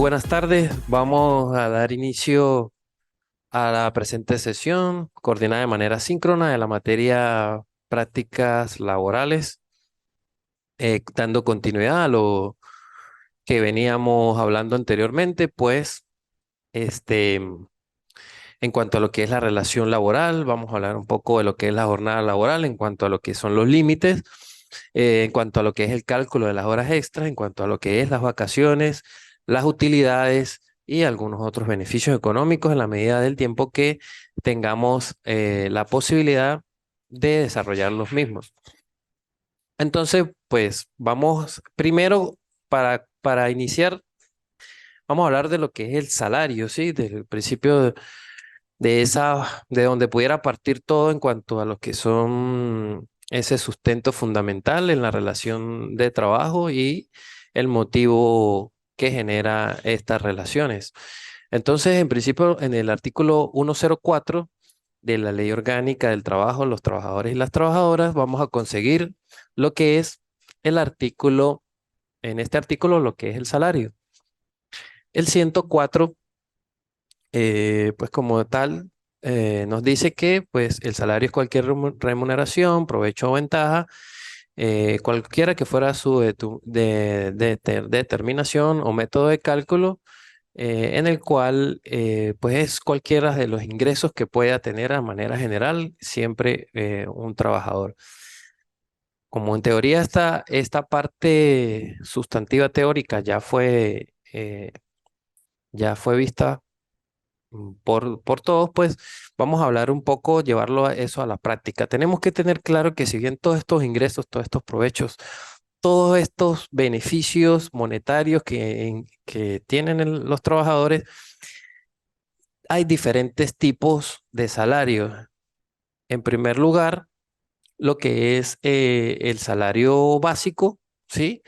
buenas tardes. Vamos a dar inicio a la presente sesión coordinada de manera síncrona de la materia prácticas laborales, dando continuidad a lo que veníamos hablando anteriormente, pues este, en cuanto a lo que es la relación laboral, vamos a hablar un poco de lo que es la jornada laboral, en cuanto a lo que son los límites, en cuanto a lo que es el cálculo de las horas extras, en cuanto a lo que es las vacaciones, las utilidades y algunos otros beneficios económicos en la medida del tiempo que tengamos la posibilidad de desarrollar los mismos. Entonces, pues vamos primero para iniciar, vamos a hablar de lo que es el salario, ¿sí? Desde el principio de donde pudiera partir todo en cuanto a lo que son ese sustento fundamental en la relación de trabajo y el motivo que genera estas relaciones. Entonces, en principio, en el artículo 104 de la Ley Orgánica del Trabajo, los trabajadores y las trabajadoras, vamos a conseguir lo que es el artículo, en este artículo, lo que es el salario. El 104 pues como tal, nos dice que pues el salario es cualquier remuneración, provecho o ventaja, cualquiera que fuera su determinación o método de cálculo, en el cual pues es cualquiera de los ingresos que pueda tener a manera general siempre un trabajador. Como en teoría esta parte sustantiva teórica ya fue vista por todos, pues vamos a hablar un poco, llevarlo a eso a la práctica. Tenemos que tener claro que si bien todos estos ingresos, todos estos provechos, todos estos beneficios monetarios que tienen los trabajadores, hay diferentes tipos de salarios. En primer lugar, lo que es el salario básico, ¿sí?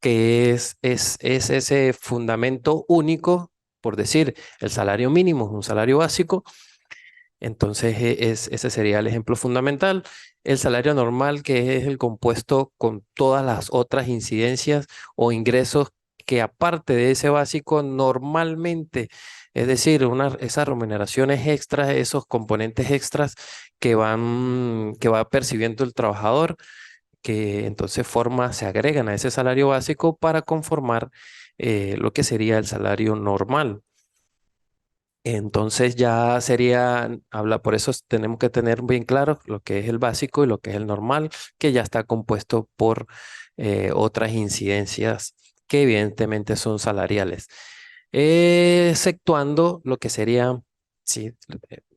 Que es ese fundamento único, por decir, el salario mínimo es un salario básico. Entonces, ese sería el ejemplo fundamental. El salario normal, que es el compuesto con todas las otras incidencias o ingresos que aparte de ese básico normalmente, es decir, esas remuneraciones extras, esos componentes extras que va percibiendo el trabajador, que entonces se agregan a ese salario básico para conformar lo que sería el salario normal. Entonces ya por eso tenemos que tener bien claro lo que es el básico y lo que es el normal, que ya está compuesto por otras incidencias que evidentemente son salariales. Exceptuando lo que sería, sí,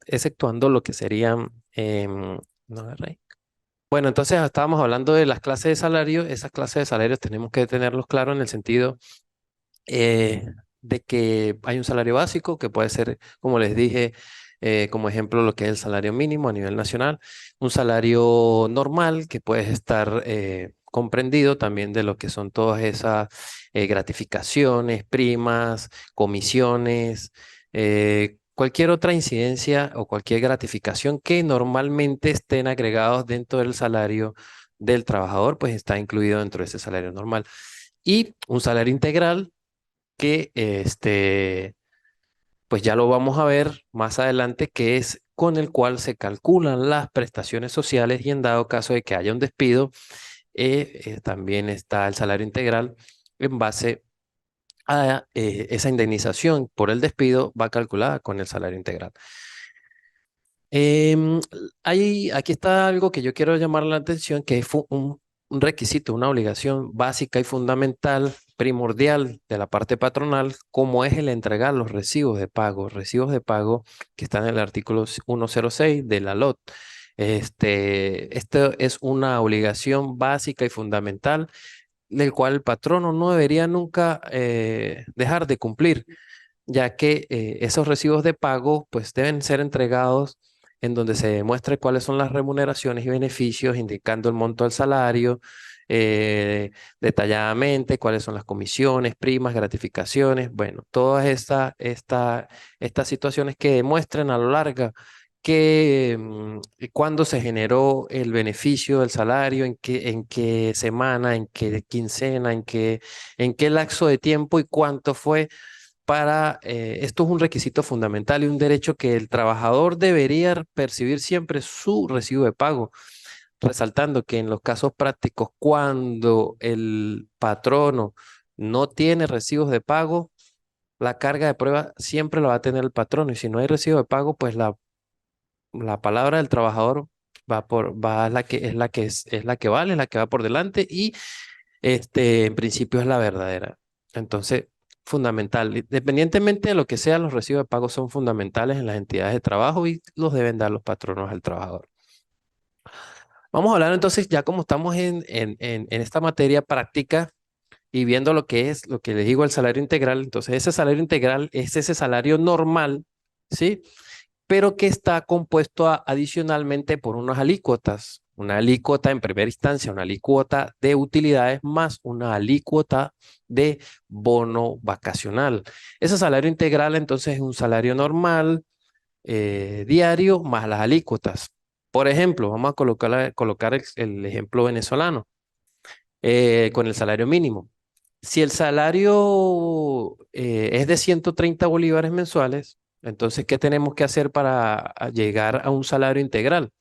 exceptuando lo que serían, no agarré ahí. Bueno, entonces estábamos hablando de las clases de salario. Esas clases de salarios tenemos que tenerlos claros en el sentido eh, de que hay un salario básico que puede ser, como les dije, como ejemplo, lo que es el salario mínimo a nivel nacional, un salario normal que puede estar comprendido también de lo que son todas esas gratificaciones, primas, comisiones, cualquier otra incidencia o cualquier gratificación que normalmente estén agregados dentro del salario del trabajador, pues está incluido dentro de ese salario normal. Y un salario integral que pues ya lo vamos a ver más adelante, que es con el cual se calculan las prestaciones sociales y en dado caso de que haya un despido, también está el salario integral en base a esa indemnización por el despido va calculada con el salario integral. Em, Aquí está algo que yo quiero llamar la atención, que es un requisito, una obligación básica y fundamental, primordial de la parte patronal, como es el entregar los recibos de pago que están en el artículo 106 de la LOT. Esto es una obligación básica y fundamental, del cual el patrono no debería nunca dejar de cumplir, ya que esos recibos de pago pues deben ser entregados en donde se demuestre cuáles son las remuneraciones y beneficios, indicando el monto del salario, detalladamente cuáles son las comisiones, primas, gratificaciones, bueno, todas estas situaciones que demuestren a lo largo cuándo se generó el beneficio del salario, en qué semana, en qué quincena, en qué lapso de tiempo y cuánto fue esto es un requisito fundamental y un derecho que el trabajador debería percibir siempre su recibo de pago, resaltando que en los casos prácticos, cuando el patrono no tiene recibos de pago, la carga de prueba siempre lo va a tener el patrono y si no hay recibo de pago, pues la palabra del trabajador va es la que vale, es la que va por delante y en principio es la verdadera. Entonces, fundamental. Independientemente de lo que sea, los recibos de pago son fundamentales en las entidades de trabajo y los deben dar los patronos al trabajador. Vamos a hablar entonces, ya como estamos en esta materia práctica y viendo lo que es, lo que les digo, el salario integral, entonces ese salario integral es ese salario normal, ¿sí? Pero que está compuesto adicionalmente por unas alícuotas. Una alícuota en primera instancia, una alícuota de utilidades más una alícuota de bono vacacional. Ese salario integral entonces es un salario normal diario más las alícuotas. Por ejemplo, vamos a colocar el ejemplo venezolano con el salario mínimo. Si el salario es de 130 bolívares mensuales, entonces, ¿qué tenemos que hacer para llegar a un salario integral?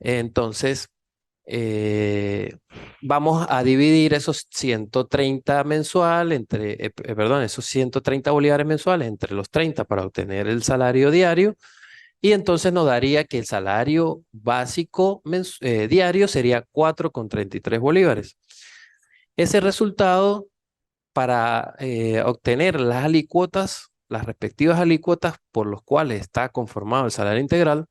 Entonces, eh, vamos a dividir esos 130 mensual perdón, esos 130 bolívares mensuales entre los 30 para obtener el salario diario. Y entonces nos daría que el salario básico diario sería 4,33 bolívares. Ese resultado para obtener las alícuotas, las respectivas alícuotas por los cuales está conformado el salario integral,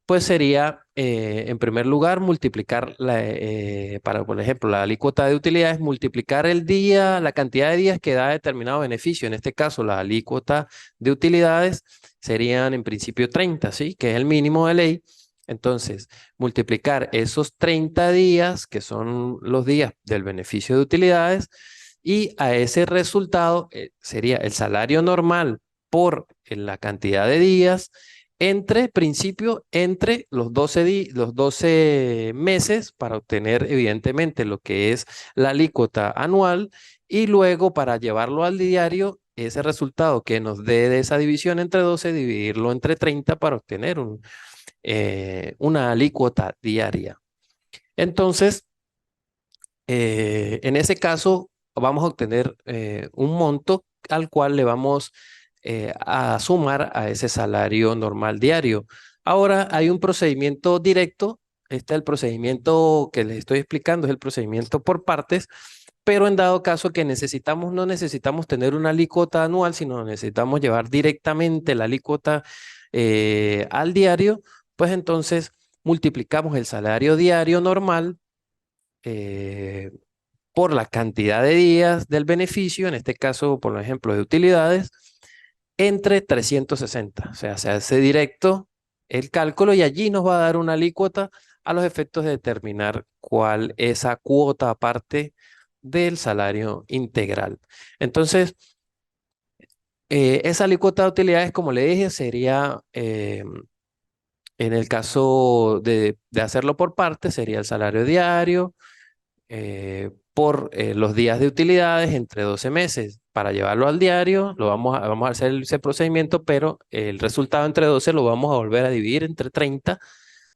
pues sería, en primer lugar, multiplicar, por ejemplo, la alícuota de utilidades, multiplicar el día, la cantidad de días que da determinado beneficio. En este caso, la alícuota de utilidades serían en principio 30, ¿sí? Que es el mínimo de ley. Entonces, multiplicar esos 30 días, que son los días del beneficio de utilidades, y a ese resultado sería el salario normal por la cantidad de días entre los 12 meses para obtener evidentemente lo que es la alícuota anual y luego para llevarlo al diario, ese resultado que nos dé de esa división entre 12 dividirlo entre 30 para obtener una alícuota diaria. Entonces, en ese caso, vamos a obtener un monto al cual le vamos a sumar a ese salario normal diario. Ahora hay un procedimiento directo. Este es el procedimiento que les estoy explicando, es el procedimiento por partes, pero en dado caso que no necesitamos tener una alícuota anual, sino necesitamos llevar directamente la alícuota al diario, pues entonces multiplicamos el salario diario normal eh, por la cantidad de días del beneficio, en este caso, por ejemplo, de utilidades, entre 360. O sea, se hace directo el cálculo y allí nos va a dar una alícuota a los efectos de determinar cuál es esa cuota aparte del salario integral. Entonces, esa alícuota de utilidades, como le dije, sería, en el caso de hacerlo por parte, sería el salario diario por los días de utilidades entre 12 meses. Para llevarlo al diario, vamos a hacer ese procedimiento, pero el resultado entre 12 lo vamos a volver a dividir entre 30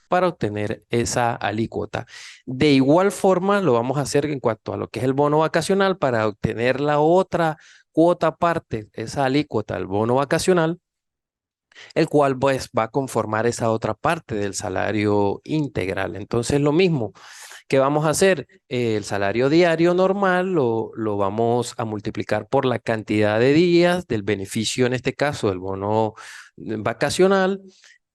para obtener esa alícuota. De igual forma, lo vamos a hacer en cuanto a lo que es el bono vacacional para obtener la otra cuota aparte, esa alícuota, el bono vacacional, el cual pues va a conformar esa otra parte del salario integral. Entonces, lo mismo. ¿Qué vamos a hacer? El salario diario normal lo vamos a multiplicar por la cantidad de días del beneficio, en este caso, del bono vacacional,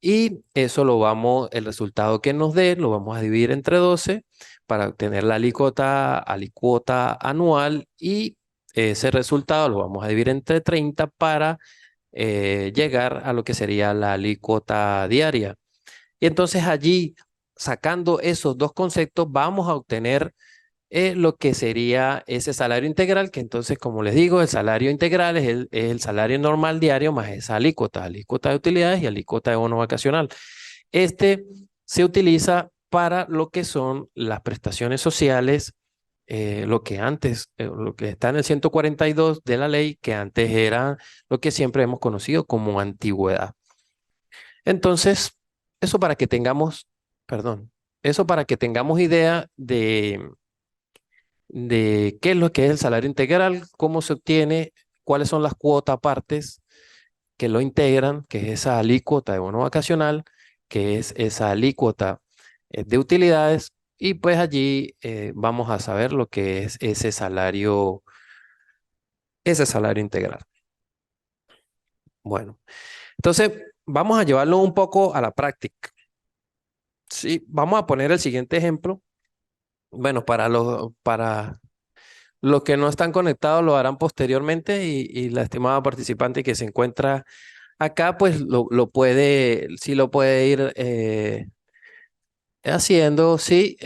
y eso el resultado que nos dé, lo vamos a dividir entre 12 para obtener la alícuota anual y ese resultado lo vamos a dividir entre 30 para llegar a lo que sería la alícuota diaria. Y entonces allí, sacando esos dos conceptos, vamos a obtener lo que sería ese salario integral, que entonces, como les digo, el salario integral es el salario normal diario más esa alícuota de utilidades y alícuota de bono vacacional. Este se utiliza para lo que son las prestaciones sociales lo que antes, lo que está en el 142 de la ley, que antes era lo que siempre hemos conocido como antigüedad. Entonces, eso para que tengamos, perdón, eso para que tengamos idea de qué es lo que es el salario integral, cómo se obtiene, cuáles son las cuotas partes que lo integran, que es esa alícuota de bono vacacional, que es esa alícuota de utilidades, y pues allí vamos a saber lo que es ese salario integral. Bueno, entonces vamos a llevarlo un poco a la práctica. Sí, vamos a poner el siguiente ejemplo. Bueno, para los que no están conectados lo harán posteriormente y la estimada participante que se encuentra acá, pues sí lo puede ir haciendo, sí,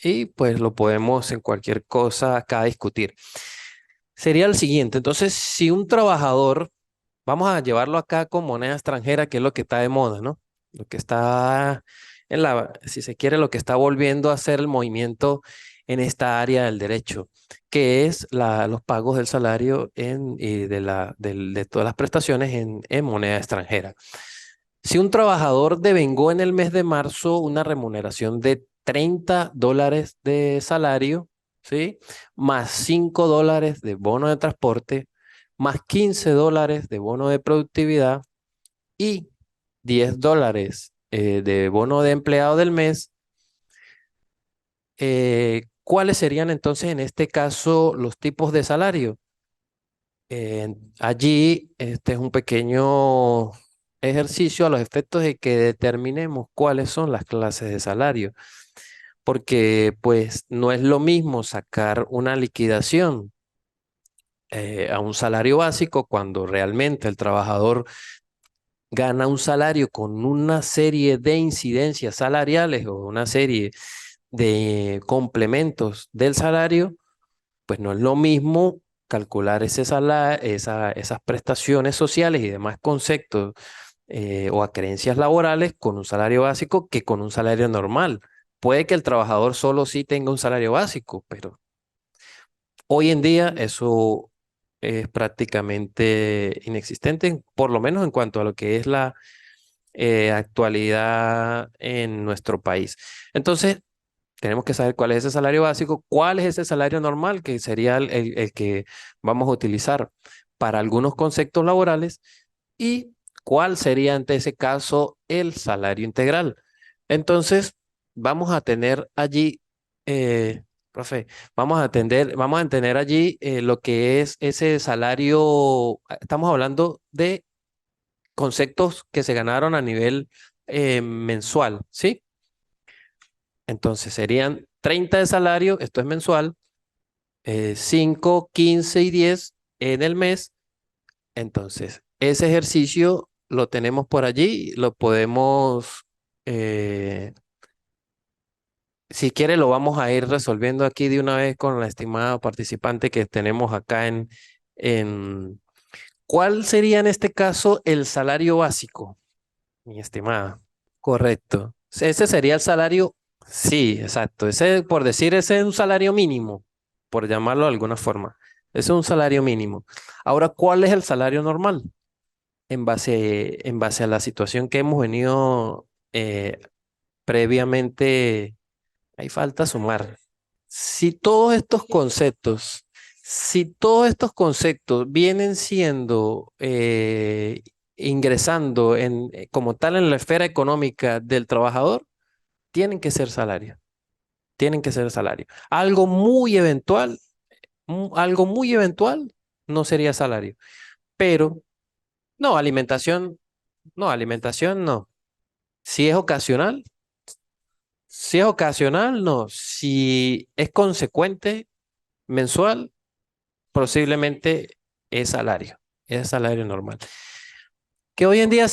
y pues lo podemos en cualquier cosa acá discutir. Sería el siguiente, entonces, si un trabajador, vamos a llevarlo acá con moneda extranjera, que es lo que está de moda, ¿no? Lo que está si se quiere, lo que está volviendo a hacer el movimiento en esta área del derecho, que es los pagos del salario y de todas las prestaciones en moneda extranjera. Si un trabajador devengó en el mes de marzo una remuneración de $30 de salario, ¿sí? Más $5 de bono de transporte, más $15 de bono de productividad y $10 de bono de empleado del mes, ¿cuáles serían entonces en este caso los tipos de salario? Allí, este es un pequeño ejercicio a los efectos de que determinemos cuáles son las clases de salario, porque pues no es lo mismo sacar una liquidación a un salario básico cuando realmente el trabajador gana un salario con una serie de incidencias salariales o una serie de complementos del salario, pues no es lo mismo calcular esas prestaciones sociales y demás conceptos o acreencias laborales con un salario básico que con un salario normal. Puede que el trabajador solo sí tenga un salario básico, pero hoy en día eso es prácticamente inexistente, por lo menos en cuanto a lo que es la actualidad en nuestro país. Entonces, tenemos que saber cuál es ese salario básico, cuál es ese salario normal, que sería el que vamos a utilizar para algunos conceptos laborales, y cuál sería ante ese caso el salario integral. Entonces, vamos a tener allí, profe, vamos a tener allí lo que es ese salario. Estamos hablando de conceptos que se ganaron a nivel mensual, ¿sí? Entonces serían 30 de salario, esto es mensual, 5, 15 y 10 en el mes. Entonces, ese ejercicio lo tenemos por allí, lo podemos, eh, si quiere, lo vamos a ir resolviendo aquí de una vez con la estimada participante que tenemos acá en ¿cuál sería en este caso el salario básico, mi estimada? Correcto. Ese sería el salario, sí, exacto. Ese, por decir, ese es un salario mínimo, por llamarlo de alguna forma. Ese es un salario mínimo. Ahora, ¿cuál es el salario normal? En base a la situación que hemos venido previamente, hay falta sumar. Si todos estos conceptos, si todos estos conceptos vienen siendo, ingresando como tal en la esfera económica del trabajador, tienen que ser salario, tienen que ser salario. Algo muy eventual no sería salario, pero no, alimentación no. Si es ocasional, si es ocasional, no. Si es consecuente, mensual, posiblemente es salario normal. Que hoy en día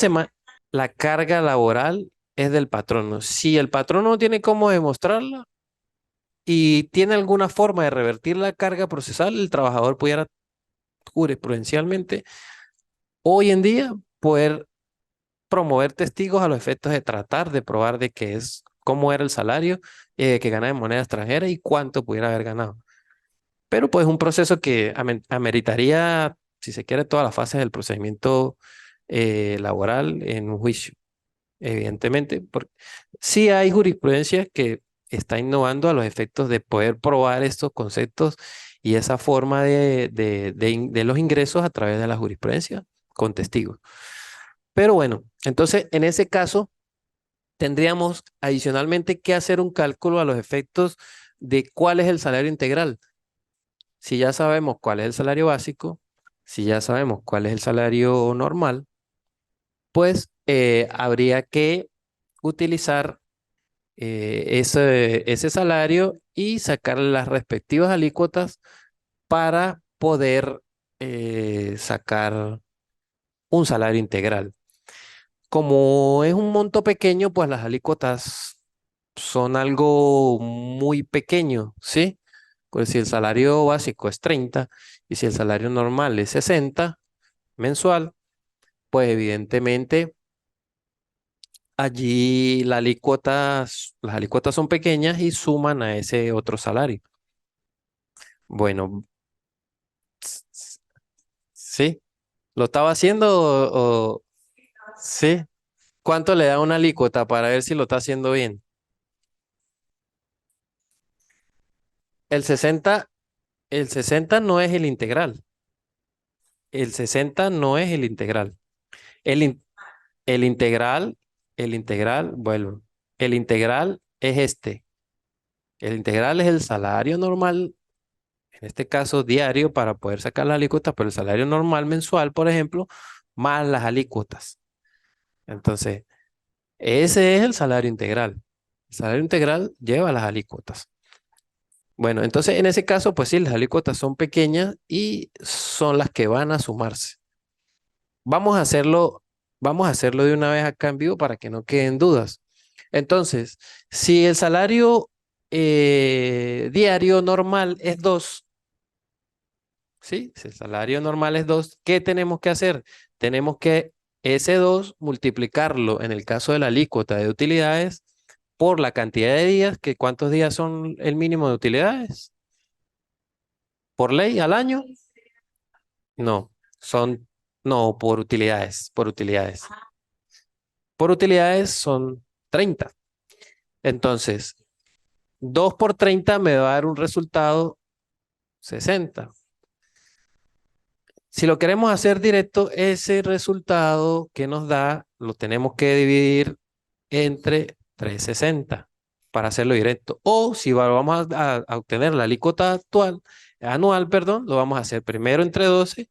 la carga laboral es del patrono. Si el patrono no tiene cómo demostrarla, y tiene alguna forma de revertir la carga procesal, el trabajador pudiera jurisprudencialmente hoy en día poder promover testigos a los efectos de tratar de probar de que es cómo era el salario que ganaba en moneda extranjera y cuánto pudiera haber ganado. Pero pues un proceso que ameritaría, si se quiere, todas las fases del procedimiento laboral en un juicio, evidentemente. Porque sí hay jurisprudencia que está innovando a los efectos de poder probar estos conceptos y esa forma de los ingresos a través de la jurisprudencia con testigos. Pero bueno, entonces en ese caso tendríamos adicionalmente que hacer un cálculo a los efectos de cuál es el salario integral. Si ya sabemos cuál es el salario básico, si ya sabemos cuál es el salario normal, pues habría que utilizar ese salario y sacar las respectivas alícuotas para poder sacar un salario integral. Como es un monto pequeño, pues las alícuotas son algo muy pequeño, ¿sí? Pues si el salario básico es 30 y si el salario normal es 60 mensual, pues evidentemente allí las alícuotas son pequeñas y suman a ese otro salario. Bueno, sí, ¿lo estaba haciendo sí? ¿Cuánto le da una alícuota para ver si lo está haciendo bien? El 60, el 60 no es el integral. El 60 no es el integral. El, in- el integral, vuelvo. El integral es este. El integral es el salario normal, en este caso diario, para poder sacar las alícuotas, pero el salario normal mensual, por ejemplo, más las alícuotas. Entonces, ese es el salario integral. El salario integral lleva las alícuotas. Bueno, entonces en ese caso, pues sí, las alícuotas son pequeñas y son las que van a sumarse. Vamos a hacerlo, vamos a hacerlo de una vez acá en vivo para que no queden dudas. Entonces, si el salario diario normal es 2, ¿sí? Si el salario normal es 2, ¿qué tenemos que hacer? Tenemos que ese 2 multiplicarlo en el caso de la alícuota de utilidades por la cantidad de días, que ¿cuántos días son el mínimo de utilidades? ¿Por ley al año? No, son, no, por utilidades, por utilidades. Por utilidades son 30. Entonces, 2 por 30 me va a dar un resultado 60. Si lo queremos hacer directo, ese resultado que nos da lo tenemos que dividir entre 360 para hacerlo directo. O si vamos a obtener la alícuota anual, perdón, lo vamos a hacer primero entre 12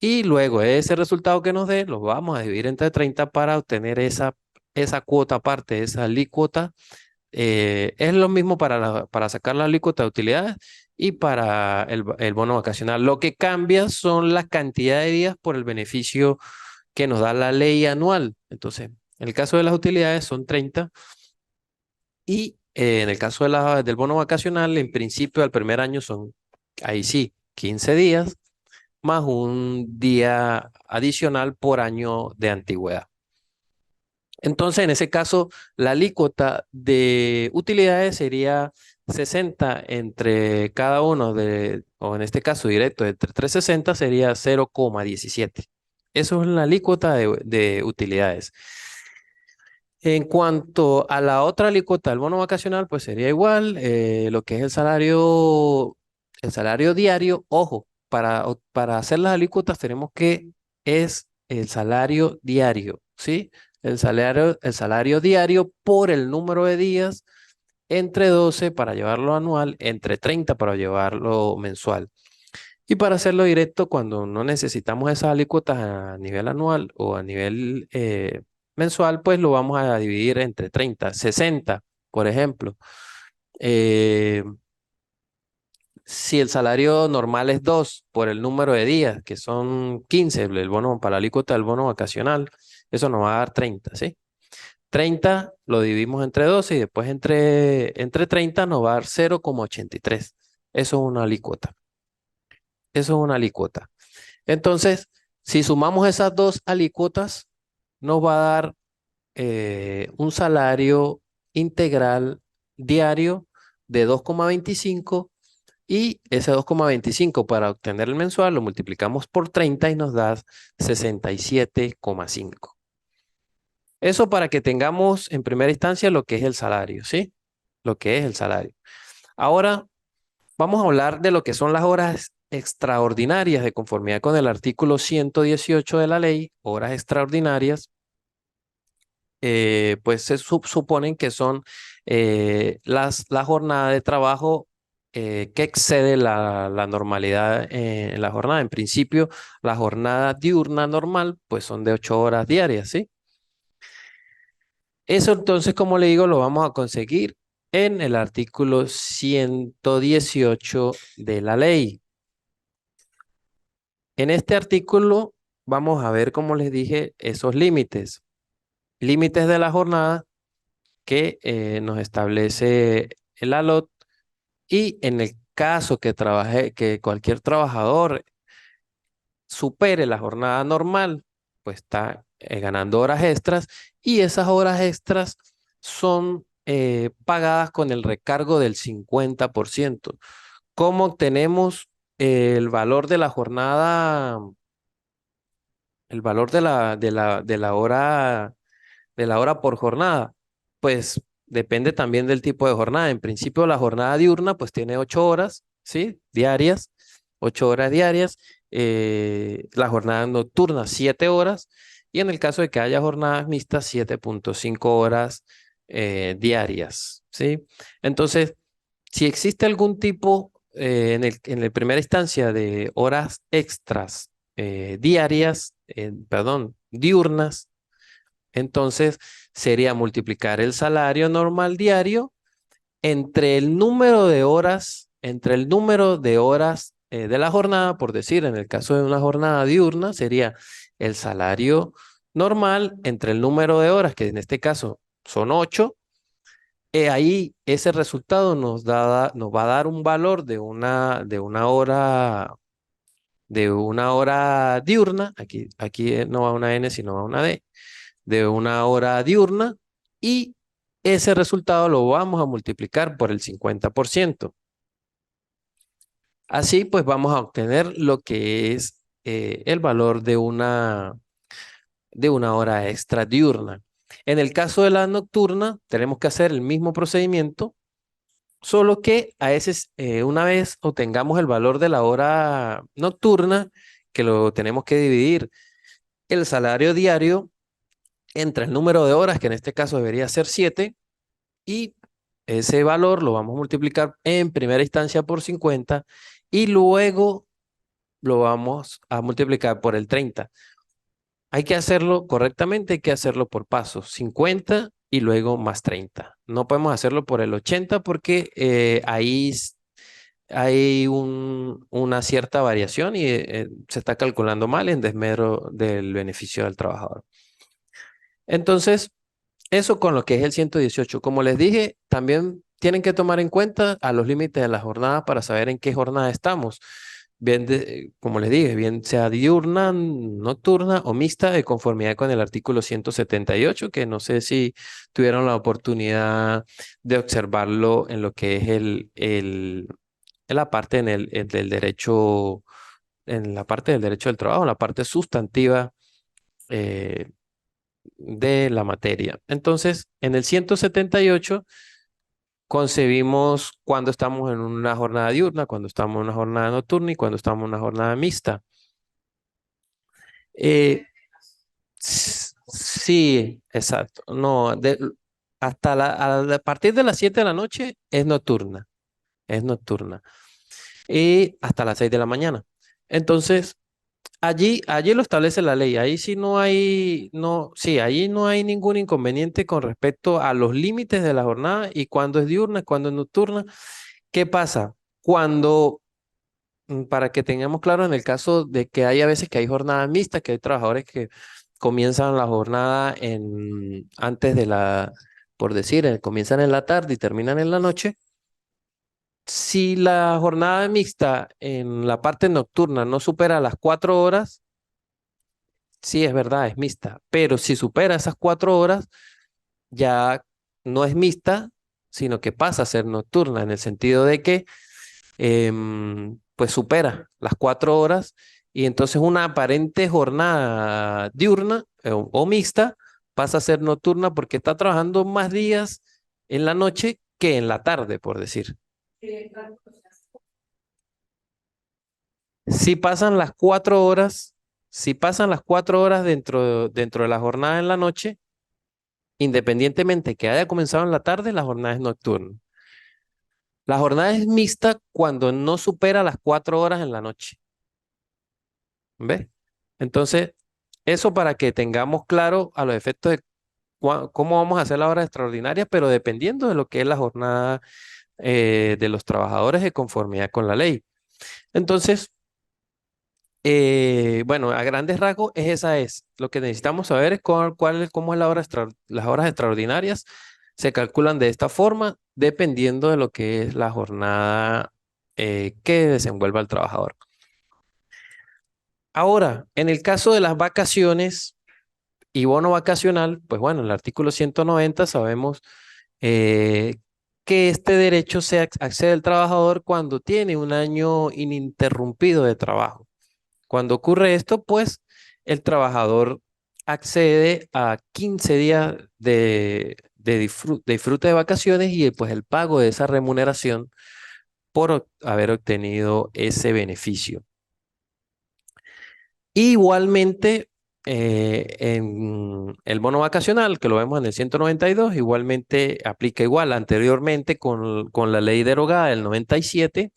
y luego ese resultado que nos dé lo vamos a dividir entre 30 para obtener esa cuota aparte, esa alícuota. Es lo mismo para sacar la alícuota de utilidades y para el bono vacacional. Lo que cambia son la cantidad de días por el beneficio que nos da la ley anual. Entonces, en el caso de las utilidades son 30 y en el caso del bono vacacional, en principio al primer año son, ahí sí, 15 días más un día adicional por año de antigüedad. Entonces, en ese caso, la alícuota de utilidades sería 60 entre cada uno o en este caso directo, entre 360 sería 0,17. Eso es la alícuota de utilidades. En cuanto a la otra alícuota del bono vacacional, pues sería igual, lo que es el salario diario. Ojo, para hacer las alícuotas tenemos que es el salario diario, ¿sí? El salario diario por el número de días, entre 12 para llevarlo anual, entre 30 para llevarlo mensual. Y para hacerlo directo, cuando no necesitamos esas alícuotas a nivel anual o a nivel mensual, pues lo vamos a dividir entre 30, 60, por ejemplo. Eh, si el salario normal es 2 por el número de días, que son 15, el bono para la alícuota del bono vacacional, eso nos va a dar 30, ¿sí? 30 lo dividimos entre 12 y después entre 30 nos va a dar 0,83. Eso es una alícuota. Eso es una alícuota. Entonces, si sumamos esas dos alícuotas, nos va a dar un salario integral diario de 2,25 y ese 2,25 para obtener el mensual lo multiplicamos por 30 y nos da 67,5. Eso para que tengamos en primera instancia lo que es el salario, ¿sí? Lo que es el salario. Ahora vamos a hablar de lo que son las horas extraordinarias de conformidad con el artículo 118 de la ley, horas extraordinarias. Pues se suponen que son la jornada de trabajo que excede la normalidad en la jornada. En principio, la jornada diurna normal, pues son de 8 horas diarias, ¿sí? Eso entonces, como le digo, lo vamos a conseguir en el artículo 118 de la ley. En este artículo vamos a ver, como les dije, esos límites. Límites de la jornada que nos establece el ALOT y en el caso que cualquier trabajador supere la jornada normal, pues está ganando horas extras y esas horas extras son pagadas con el recargo del 50%. ¿Cómo obtenemos el valor de la jornada, el valor de la hora por jornada? Pues depende también del tipo de jornada. En principio, la jornada diurna pues tiene 8 horas, ¿sí? Diarias, 8 horas diarias. La jornada nocturna, 7 horas. Y en el caso de que haya jornadas mixtas, 7,5 horas diarias, ¿sí? Entonces, si existe algún tipo en la primera instancia de horas extras diarias, perdón, diurnas, entonces sería multiplicar el salario normal diario entre el número de horas de la jornada, por decir, en el caso de una jornada diurna, sería el salario normal entre el número de horas, que en este caso son 8. Ahí ese resultado nos va a dar un valor de una hora diurna. Aquí no va una N, sino va una D de una hora diurna y ese resultado lo vamos a multiplicar por el 50%. Así pues vamos a obtener lo que es el valor de una hora extra diurna. En el caso de la nocturna, tenemos que hacer el mismo procedimiento, solo que a veces, una vez obtengamos el valor de la hora nocturna, que lo tenemos que dividir el salario diario entre el número de horas, que en este caso debería ser 7, y ese valor lo vamos a multiplicar en primera instancia por 50 y luego lo vamos a multiplicar por el 30. Hay que hacerlo correctamente, hay que hacerlo por pasos, 50 y luego más 30. No podemos hacerlo por el 80 porque ahí hay una cierta variación y se está calculando mal en desmedro del beneficio del trabajador. Entonces, eso con lo que es el 118. Como les dije, también tienen que tomar en cuenta a los límites de la jornada para saber en qué jornada estamos. Bien, como les dije, bien sea diurna, nocturna o mixta, de conformidad con el artículo 178, que no sé si tuvieron la oportunidad de observarlo en lo que es en la parte del derecho, en la parte del derecho del trabajo, en la parte sustantiva eh, de la materia. Entonces, en el 178 concebimos cuando estamos en una jornada diurna, cuando estamos en una jornada nocturna y cuando estamos en una jornada mixta. Eh, sí, exacto. No, a partir de las 7 de la noche es nocturna. Y hasta las 6 de la mañana. Entonces, allí lo establece la ley. Ahí sí no hay, no, sí, ahí no hay ningún inconveniente con respecto a los límites de la jornada y cuándo es diurna, cuándo es nocturna. ¿Qué pasa? Cuando, para que tengamos claro, en el caso de que hay a veces que hay jornadas mixtas, que hay trabajadores que comienzan la jornada antes por decir, comienzan en la tarde y terminan en la noche. Si la jornada mixta en la parte nocturna no supera las 4 horas, sí, es verdad, es mixta, pero si supera esas 4 horas, ya no es mixta, sino que pasa a ser nocturna, en el sentido de que pues supera las 4 horas y entonces una aparente jornada diurna o mixta pasa a ser nocturna porque está trabajando más días en la noche que en la tarde, por decir. Si pasan las 4 horas, si pasan las 4 horas dentro de la jornada en la noche, independientemente que haya comenzado en la tarde, la jornada es nocturna. La jornada es mixta cuando no supera las 4 horas en la noche. ¿Ves? Entonces, eso para que tengamos claro a los efectos de cómo vamos a hacer la hora extraordinaria, pero dependiendo de lo que es la jornada de los trabajadores de conformidad con la ley. Entonces, bueno, a grandes rasgos, esa es. Lo que necesitamos saber es cómo es la hora las horas extraordinarias. Se calculan de esta forma, dependiendo de lo que es la jornada que desenvuelva el trabajador. Ahora, en el caso de las vacaciones y bono vacacional, pues bueno, en el artículo 190 sabemos eh, que este derecho accede al trabajador cuando tiene un año ininterrumpido de trabajo. Cuando ocurre esto, pues el trabajador accede a 15 días de disfrute de vacaciones y pues el pago de esa remuneración por haber obtenido ese beneficio. Igualmente, en el bono vacacional, que lo vemos en el 192, igualmente aplica igual anteriormente con la ley derogada del 97.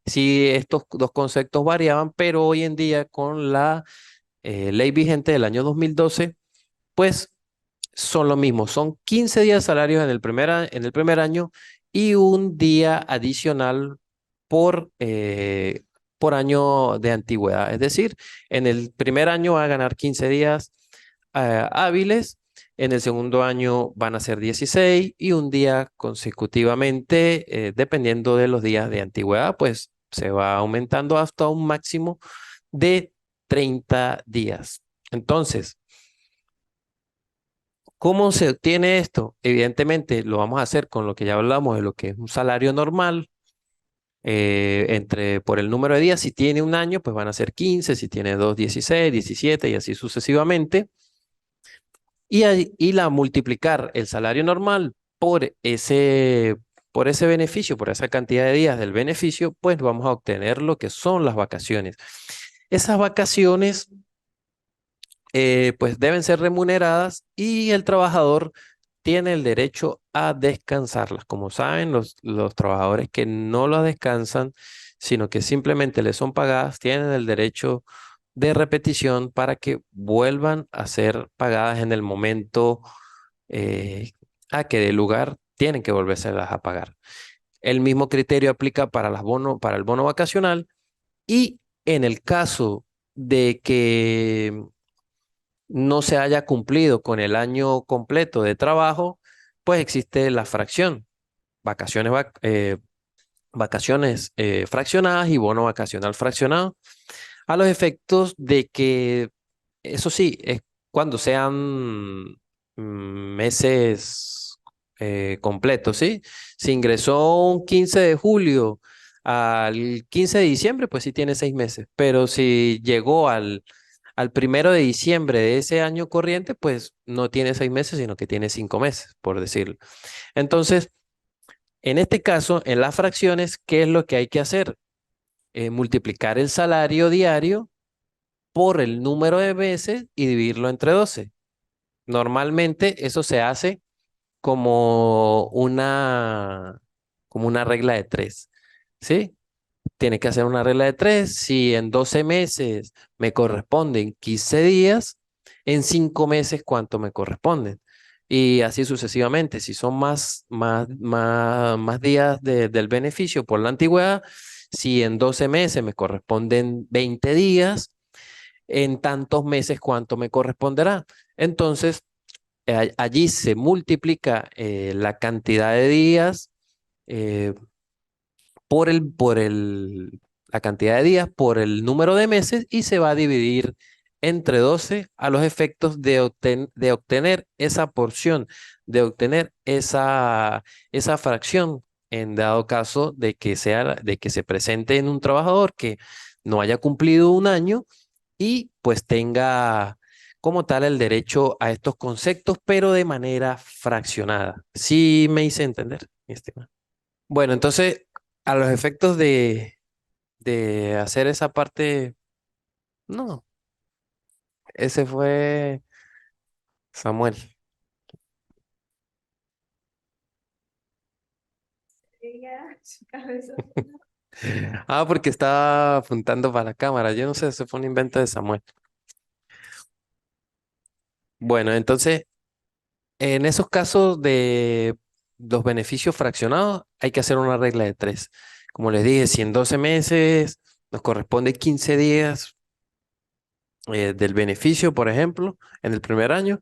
Sí, estos dos conceptos variaban, pero hoy en día con la ley vigente del año 2012, pues son lo mismo. Son 15 días salarios en el primer año y un día adicional por año de antigüedad. Es decir, en el primer año va a ganar 15 días hábiles, en el segundo año van a ser 16 y un día consecutivamente, dependiendo de los días de antigüedad, pues se va aumentando hasta un máximo de 30 días. Entonces, ¿cómo se obtiene esto? Evidentemente lo vamos a hacer con lo que ya hablamos de lo que es un salario normal, por el número de días. Si tiene un año, pues van a ser 15, si tiene dos, 16, 17 y así sucesivamente. Y la multiplicar el salario normal por ese beneficio, por esa cantidad de días del beneficio, pues vamos a obtener lo que son las vacaciones. Esas vacaciones pues deben ser remuneradas y el trabajador tiene el derecho a descansarlas. Como saben, los trabajadores que no las descansan, sino que simplemente les son pagadas, tienen el derecho de repetición para que vuelvan a ser pagadas en el momento eh, a que dé lugar, tienen que volvérselas a pagar. El mismo criterio aplica para el bono vacacional y en el caso de que no se haya cumplido con el año completo de trabajo, pues existe la fracción, vacaciones, vacaciones fraccionadas y bono vacacional fraccionado, a los efectos de que, eso sí, es cuando sean meses completos, ¿sí? Si ingresó un 15 de julio al 15 de diciembre, pues sí tiene 6 meses, pero si llegó al 1 de diciembre de ese año corriente, pues no tiene 6 meses, sino que tiene 5 meses, por decirlo. Entonces, en este caso, en las fracciones, ¿qué es lo que hay que hacer? Multiplicar el salario diario por el número de meses y dividirlo entre 12. Normalmente eso se hace como una regla de tres, ¿sí? Tiene que hacer una regla de tres. Si en 12 meses me corresponden 15 días, en 5 meses, ¿cuánto me corresponden? Y así sucesivamente. Si son más días del beneficio por la antigüedad, si en 12 meses me corresponden 20 días, en tantos meses, ¿cuánto me corresponderá? Entonces, allí se multiplica la cantidad de días eh, la cantidad de días por el número de meses y se va a dividir entre 12 a los efectos de obtener esa porción, de obtener esa fracción en dado caso de que se presente en un trabajador que no haya cumplido un año y pues tenga como tal el derecho a estos conceptos, pero de manera fraccionada. ¿Sí me hice entender, mi estimado? Bueno, entonces, a los efectos de hacer esa parte, no, ese fue Samuel. Ella, su cabeza. Ah, porque estaba apuntando para la cámara. Yo no sé, ese fue un invento de Samuel. Bueno, entonces, en esos casos de los beneficios fraccionados, hay que hacer una regla de tres. Como les dije, si en 12 meses nos corresponde 15 días del beneficio, por ejemplo, en el primer año,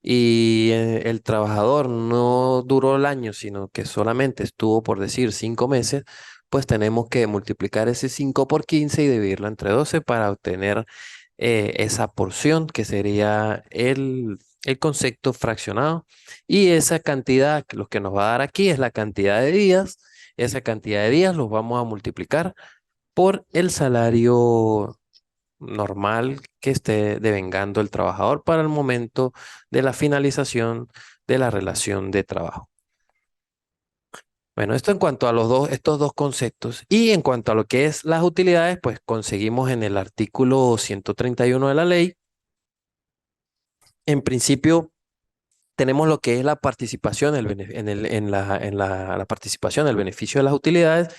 y el trabajador no duró el año, sino que solamente estuvo, por decir, 5 meses, pues tenemos que multiplicar ese 5 por 15 y dividirlo entre 12 para obtener esa porción que sería el concepto fraccionado. Y esa cantidad, que lo que nos va a dar aquí es la cantidad de días. Esa cantidad de días los vamos a multiplicar por el salario normal que esté devengando el trabajador para el momento de la finalización de la relación de trabajo. Bueno, esto en cuanto a estos dos conceptos. Y en cuanto a lo que es las utilidades, pues conseguimos en el artículo 131 de la ley, en principio tenemos lo que es la participación, la participación, el beneficio de las utilidades,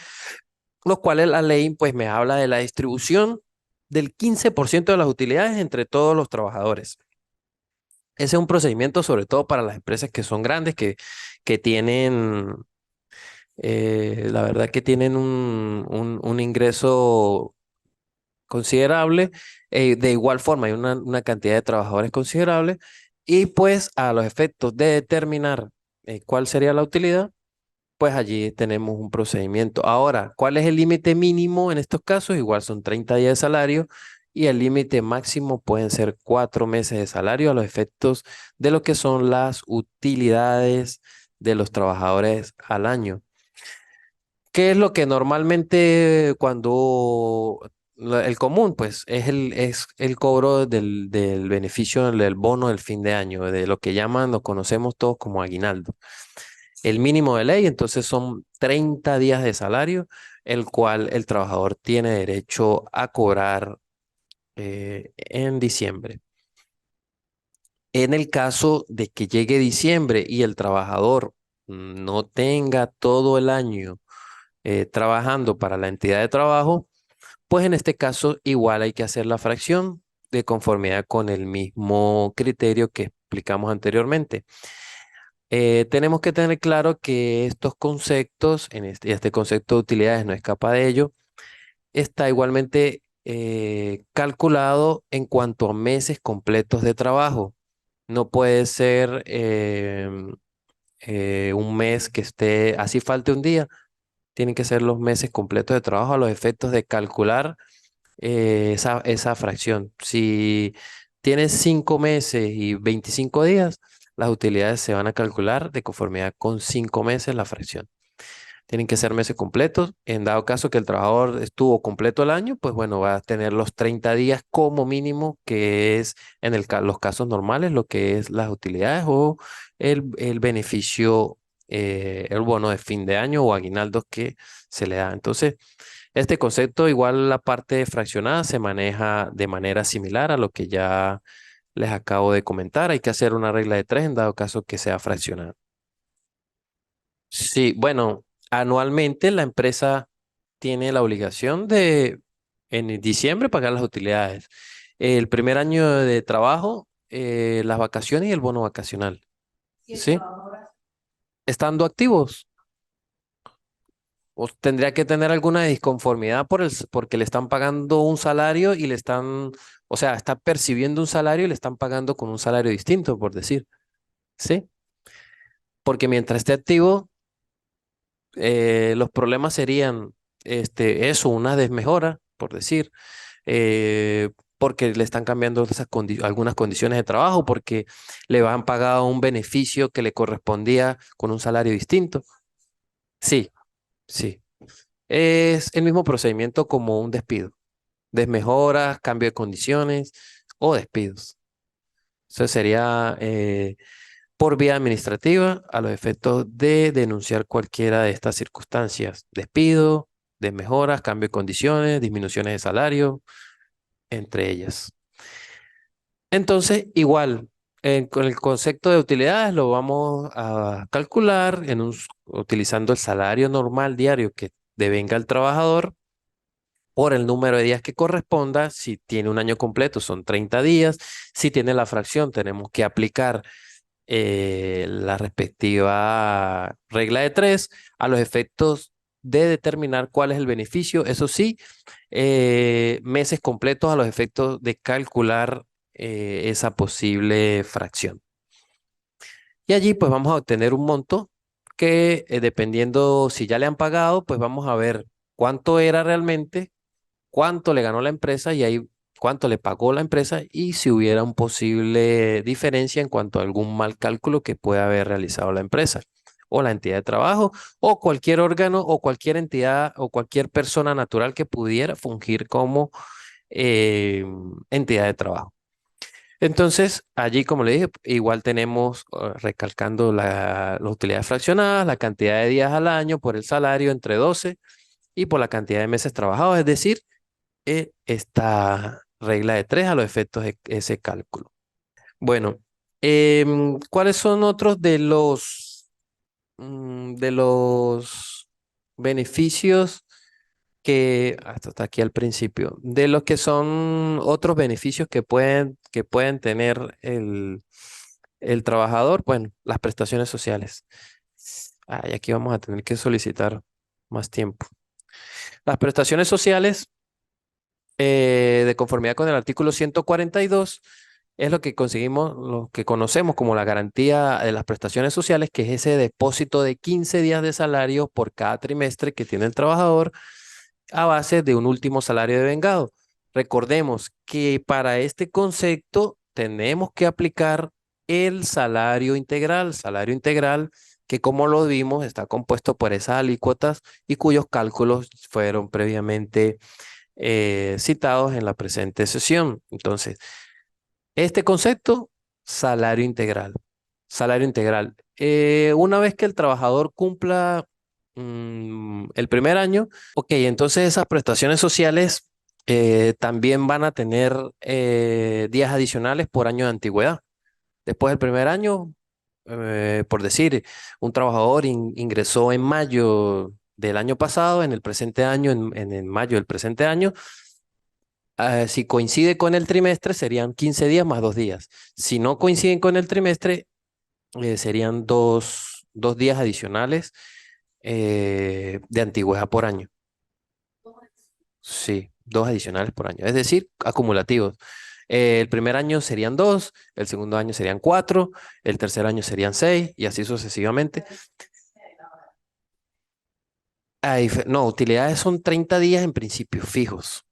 los cuales la ley pues me habla de la distribución del 15% de las utilidades entre todos los trabajadores. Ese es un procedimiento sobre todo para las empresas que son grandes, que tienen, la verdad que tienen un ingreso considerable. De igual forma, hay una cantidad de trabajadores considerable y pues a los efectos de determinar cuál sería la utilidad, pues allí tenemos un procedimiento. Ahora, ¿cuál es el límite mínimo en estos casos? Igual son 30 días de salario y el límite máximo pueden ser 4 meses de salario a los efectos de lo que son las utilidades de los trabajadores al año. ¿Qué es lo que normalmente cuando el común, pues, es el cobro del beneficio del bono del fin de año, de lo que llaman, lo conocemos todos como aguinaldo? El mínimo de ley, entonces son 30 días de salario, el cual el trabajador tiene derecho a cobrar en diciembre. En el caso de que llegue diciembre y el trabajador no tenga todo el año trabajando para la entidad de trabajo, pues en este caso igual hay que hacer la fracción de conformidad con el mismo criterio que explicamos anteriormente. Tenemos que tener claro que estos conceptos, este concepto de utilidades no escapa de ello, está igualmente calculado en cuanto a meses completos de trabajo. No puede ser un mes que esté, así falte un día, tienen que ser los meses completos de trabajo a los efectos de calcular esa fracción. Si tienes 5 meses y 25 días, las utilidades se van a calcular de conformidad con 5 meses la fracción. Tienen que ser meses completos. En dado caso que el trabajador estuvo completo el año, pues bueno, va a tener los 30 días como mínimo, que es en los casos normales lo que es las utilidades o el beneficio, el bono de fin de año o aguinaldos que se le da. Entonces, este concepto, igual la parte fraccionada, se maneja de manera similar a lo que ya les acabo de comentar. Hay que hacer una regla de tres en dado caso que sea fraccionada. Sí, bueno, anualmente la empresa tiene la obligación de en diciembre pagar las utilidades. El primer año de trabajo, las vacaciones y el bono vacacional. Y el ¿Sí? trabajador Estando activos. O tendría que tener alguna disconformidad porque le están pagando un salario y o sea, está percibiendo un salario y le están pagando con un salario distinto, por decir. ¿Sí? Porque mientras esté activo, los problemas serían, eso, una desmejora, por decir. porque le están cambiando algunas condiciones de trabajo, porque le han pagado un beneficio que le correspondía con un salario distinto. Sí, sí. Es el mismo procedimiento como un despido. Desmejoras, cambio de condiciones o despidos. Eso sería por vía administrativa a los efectos de denunciar cualquiera de estas circunstancias. Despido, desmejoras, cambio de condiciones, disminuciones de salario, entre ellas. Entonces, igual, con el concepto de utilidades lo vamos a calcular utilizando el salario normal diario que devenga el trabajador por el número de días que corresponda. Si tiene un año completo, son 30 días. Si tiene la fracción, tenemos que aplicar la respectiva regla de tres a los efectos de determinar cuál es el beneficio. Eso sí, meses completos a los efectos de calcular esa posible fracción. Y allí pues vamos a obtener un monto que dependiendo si ya le han pagado, pues vamos a ver cuánto era realmente, cuánto le ganó la empresa y ahí cuánto le pagó la empresa y si hubiera un posible diferencia en cuanto a algún mal cálculo que pueda haber realizado la empresa o la entidad de trabajo o cualquier órgano o cualquier entidad o cualquier persona natural que pudiera fungir como eh, entidad de trabajo. Entonces, allí, como le dije, igual tenemos, recalcando las utilidades fraccionadas, la cantidad de días al año por el salario entre 12 y por la cantidad de meses trabajados, es decir, esta regla de tres a los efectos de ese cálculo. Bueno, ¿cuáles son otros de los beneficios que, hasta aquí al principio, de los que son otros beneficios que pueden tener el trabajador? Bueno, las prestaciones sociales. Y aquí vamos a tener que solicitar más tiempo. Las prestaciones sociales, de conformidad con el artículo 142, es lo que conseguimos, lo que conocemos como la garantía de las prestaciones sociales, que es ese depósito de 15 días de salario por cada trimestre que tiene el trabajador a base de un último salario de vengado. Recordemos que para este concepto tenemos que aplicar el salario integral que como lo vimos está compuesto por esas alícuotas y cuyos cálculos fueron previamente citados en la presente sesión. Entonces, este concepto, salario integral. Salario integral. Una vez que el trabajador cumpla el primer año, ok, entonces esas prestaciones sociales también van a tener días adicionales por año de antigüedad. Después del primer año, por decir, un trabajador ingresó en mayo del año pasado, en el presente año, en mayo del presente año. Si coincide con el trimestre, serían 15 días más 2 días. Si no coinciden con el trimestre, serían dos días adicionales de antigüedad por año. Sí, dos adicionales por año. Es decir, acumulativos. El primer año serían dos, el segundo año serían cuatro, el tercer año serían seis y así sucesivamente. No, utilidades son 30 días en principio fijos.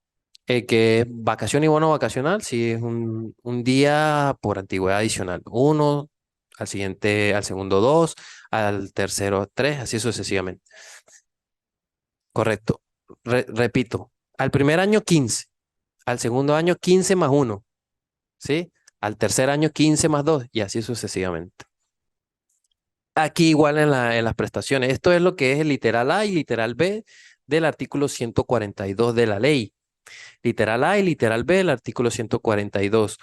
Que es vacación y bono vacacional, sí es un día por antigüedad adicional. Uno, al siguiente, al segundo dos, al tercero tres, así sucesivamente. Correcto. Repito, al primer año 15, al segundo año 15 más uno, ¿sí? Al tercer año 15 más dos y así sucesivamente. Aquí igual en las prestaciones. Esto es lo que es el literal A y literal B del artículo 142 de la ley. Literal A y literal B, el artículo 142.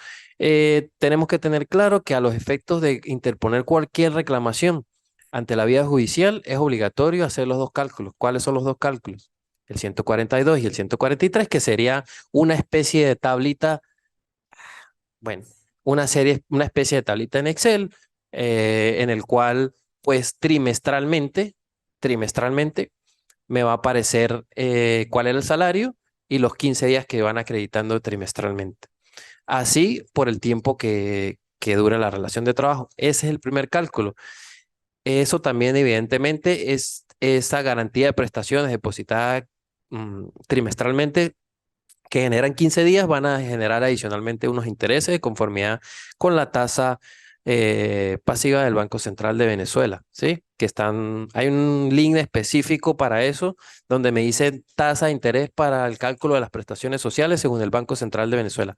Tenemos que tener claro que a los efectos de interponer cualquier reclamación ante la vía judicial es obligatorio hacer los dos cálculos. ¿Cuáles son los dos cálculos? El 142 y el 143, que sería una especie de tablita, bueno, una especie de tablita en Excel, en el cual, pues, trimestralmente, me va a aparecer cuál era el salario y los 15 días que van acreditando trimestralmente. Así por el tiempo que dura la relación de trabajo. Ese es el primer cálculo. Eso también, evidentemente, es esa garantía de prestaciones depositada trimestralmente, que generan 15 días van a generar adicionalmente unos intereses de conformidad con la tasa pasiva del Banco Central de Venezuela, ¿sí? Hay un link específico para eso, donde me dice tasa de interés para el cálculo de las prestaciones sociales según el Banco Central de Venezuela.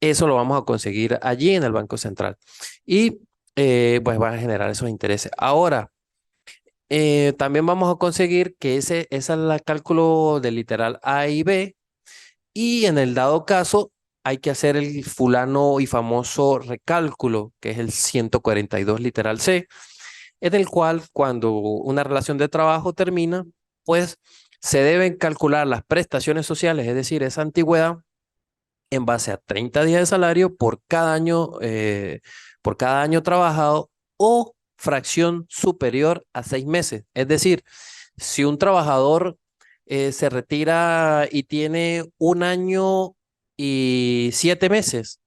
Eso lo vamos a conseguir allí en el Banco Central. Y pues va a generar esos intereses. Ahora, también vamos a conseguir que ese es el cálculo del literal A y B. Y en el dado caso, hay que hacer el fulano y famoso recálculo, que es el 142 literal C, en el cual cuando una relación de trabajo termina, pues se deben calcular las prestaciones sociales, es decir, esa antigüedad, en base a 30 días de salario por cada año trabajado o fracción superior a 6 meses. Es decir, si un trabajador se retira y tiene 1 año y 7 meses,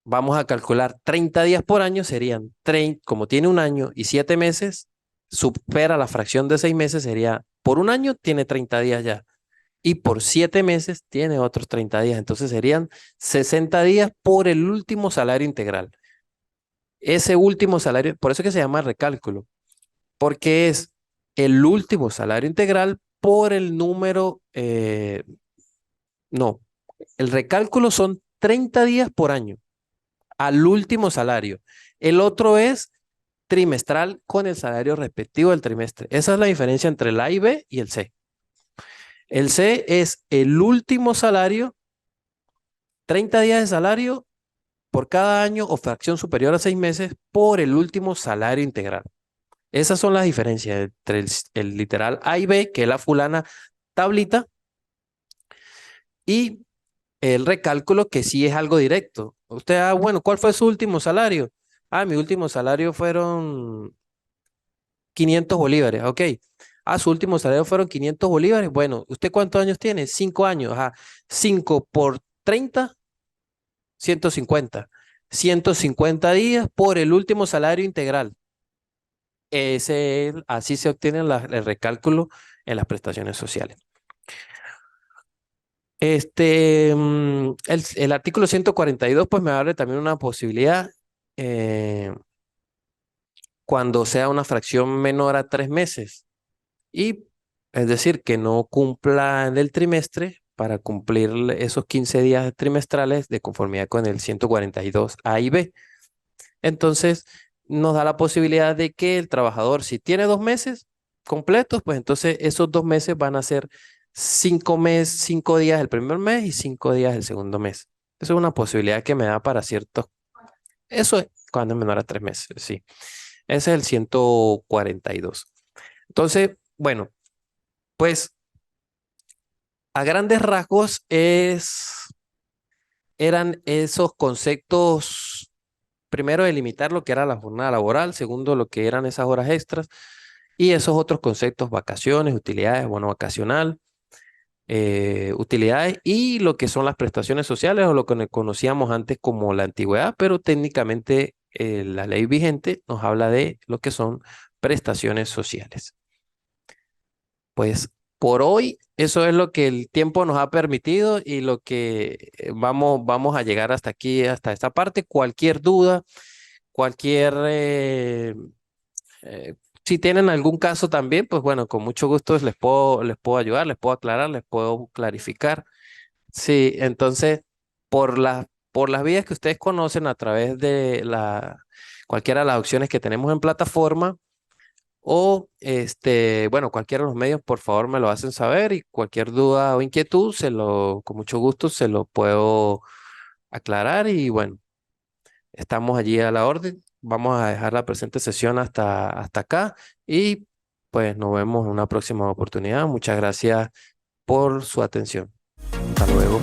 vamos a calcular 30 días por año, serían 30, como tiene 1 año y 7 meses, supera la fracción de 6 meses, sería por 1 año tiene 30 días ya y por 7 meses tiene otros 30 días. Entonces serían 60 días por el último salario integral. Ese último salario, por eso es que se llama recálculo, porque es el último salario integral por el número, no, el recálculo son 30 días por año al último salario. El otro es trimestral con el salario respectivo del trimestre. Esa es la diferencia entre el A y B y el C. El C es el último salario, 30 días de salario por cada año o fracción superior a 6 meses por el último salario integral. Esas son las diferencias entre el literal A y B, que es la fulana tablita, y el recálculo, que sí es algo directo. Usted, bueno, ¿cuál fue su último salario? Mi último salario fueron 500 bolívares, ok. Su último salario fueron 500 bolívares. Bueno, ¿usted cuántos años tiene? 5 años. 5 por 30, 150. 150 días por el último salario integral. Así se obtiene el recálculo en las prestaciones sociales. El artículo 142 pues me abre también una posibilidad eh, cuando sea una fracción menor a 3 meses. Y es decir, que no cumpla en el trimestre para cumplir esos 15 días trimestrales de conformidad con el 142 A y B. Entonces, nos da la posibilidad de que el trabajador, si tiene 2 meses completos, pues entonces esos 2 meses van a ser 5 días el primer mes y 5 días el segundo mes. Eso es una posibilidad que me da para ciertos. Eso es cuando es menor a 3 meses, sí. Ese es el 142. Entonces, bueno, pues a grandes rasgos eran esos conceptos. Primero, delimitar lo que era la jornada laboral. Segundo, lo que eran esas horas extras. Y esos otros conceptos, vacaciones, utilidades, bono vacacional, utilidades y lo que son las prestaciones sociales o lo que conocíamos antes como la antigüedad, pero técnicamente la ley vigente nos habla de lo que son prestaciones sociales. Pues por hoy eso es lo que el tiempo nos ha permitido y lo que vamos a llegar hasta aquí, hasta esta parte. Cualquier duda, cualquier eh, si tienen algún caso también, pues bueno, con mucho gusto les puedo ayudar, les puedo aclarar, les puedo clarificar. Sí, entonces, por las vías que ustedes conocen a través de cualquiera de las opciones que tenemos en plataforma o bueno, cualquiera de los medios, por favor me lo hacen saber y cualquier duda o inquietud, con mucho gusto se lo puedo aclarar y bueno. Estamos allí a la orden. Vamos a dejar la presente sesión hasta acá y pues nos vemos en una próxima oportunidad. Muchas gracias por su atención. Hasta luego.